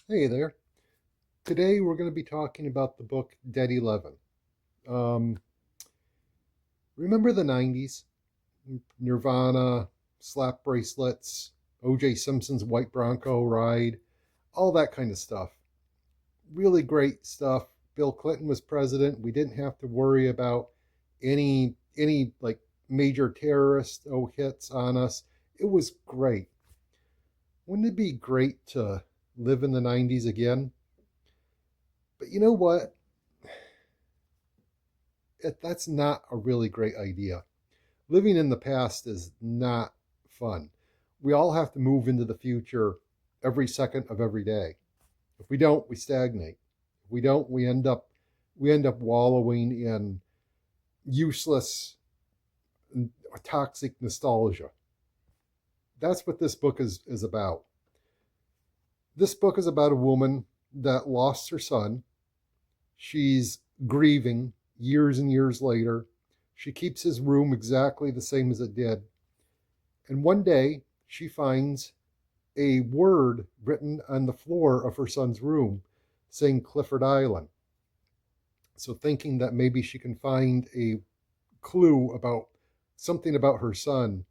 Hey there. Today we're going to be talking about the book Dead 11. Um, remember the 90s? Nirvana, slap bracelets, O.J. Simpson's white Bronco ride, all that kind of stuff. Really great stuff. Bill Clinton was president. We didn't have to worry about any like major terrorist hits on us. It was great. Wouldn't it be great to live in the 90s again? But you know what? That's not a really great idea. Living in the past is not fun. We all have to move into the future every second of every day. If we don't, we stagnate. If we don't, we end up wallowing in useless, toxic nostalgia. That's what this book is about. This book is about a woman that lost her son. She's grieving years and years later. She keeps his room exactly the same as it did. And one day she finds a word written on the floor of her son's room saying Clifford Island. So, thinking that maybe she can find a clue about something about her son,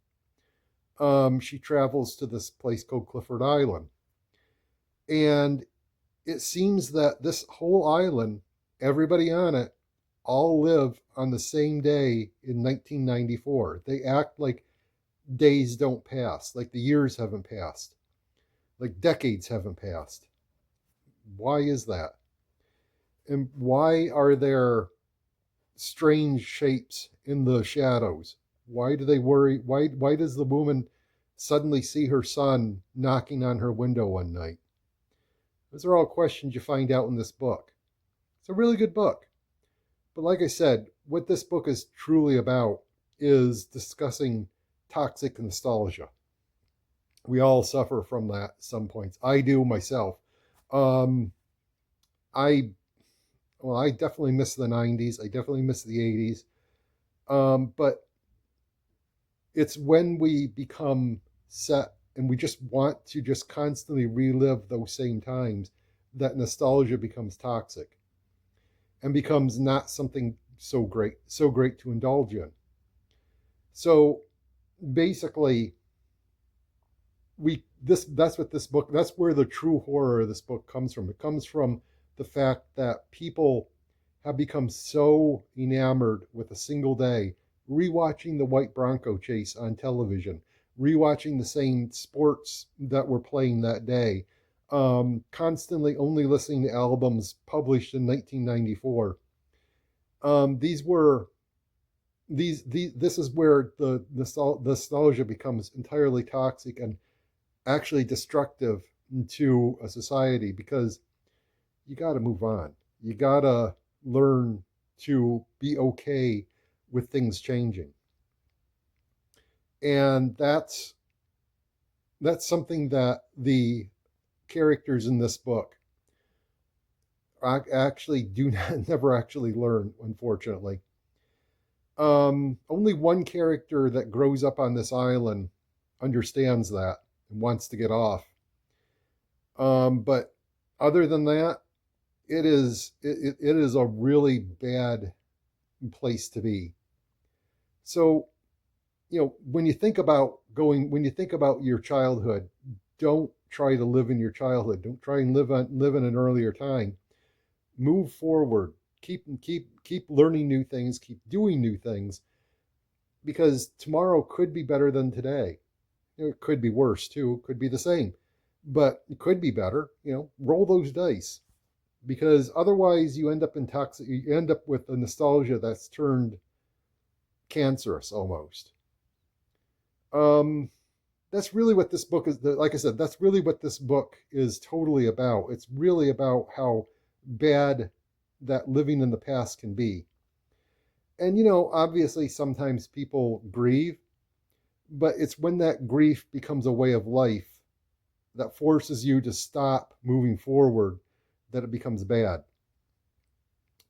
she travels to this place called Clifford Island. And it seems that this whole island, everybody on it, all live on the same day in 1994. They act like days don't pass, like the years haven't passed, like decades haven't passed. Why is that? And why are there strange shapes in the shadows? Why do they worry? Why does the woman suddenly see her son knocking on her window one night? Those are all questions you find out in this book. It's a really good book. But like I said, what this book is truly about is discussing toxic nostalgia. We all suffer from that at some points. I do myself. Um, I I definitely miss the '90s. I definitely miss the '80s. But it's when we become set and we just want to just constantly relive those same times that nostalgia becomes toxic and becomes not something so great to indulge in. So basically, we this that's what this book that's where the true horror of this book comes from. It comes from the fact that people have become so enamored with a single day, rewatching the white Bronco chase on television, rewatching the same sports that were playing that day, constantly only listening to albums published in 1994. These were these This is where the nostalgia becomes entirely toxic and actually destructive to a society, because you got to move on. You got to learn to be okay with things changing. And that's something that the characters in this book actually do not never actually learn, unfortunately. Only one character that grows up on this island understands that and wants to get off. But other than that, it is a really bad place to be. So, when you think about your childhood, don't try to live in your childhood. Don't try and live in an earlier time. Move forward. Keep learning new things. Keep doing new things, because tomorrow could be better than today. It could be worse too. It could be the same, but it could be better. Roll those dice, because otherwise you end up with a nostalgia that's turned cancerous almost. Um, that's really what this book is. Like I said, that's really what this book is totally about. It's really about how bad that living in the past can be. And obviously, sometimes people grieve, but it's when that grief becomes a way of life that forces you to stop moving forward that it becomes bad.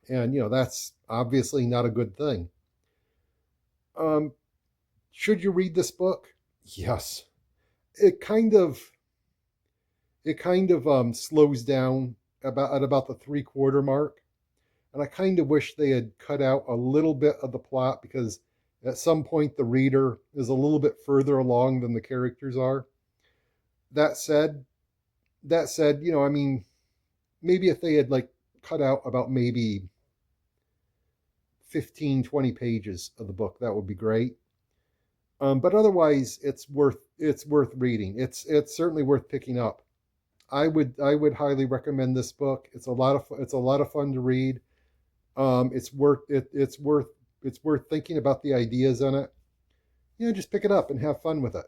And that's obviously not a good thing. Um, should you read this book? Yes. It kind of It kind of slows down at about the 3/4 mark, and I kind of wish they had cut out a little bit of the plot because at some point the reader is a little bit further along than the characters are. That said, I mean, maybe if they had like cut out about maybe 15, 20 pages of the book, that would be great. But otherwise, it's worth reading. It's certainly worth picking up. I would highly recommend this book. It's a lot of fun to read. It's worth thinking about the ideas in it. Just pick it up and have fun with it.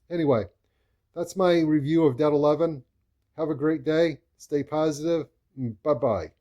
Anyway, that's my review of Dead 11. Have a great day. Stay positive. Bye bye.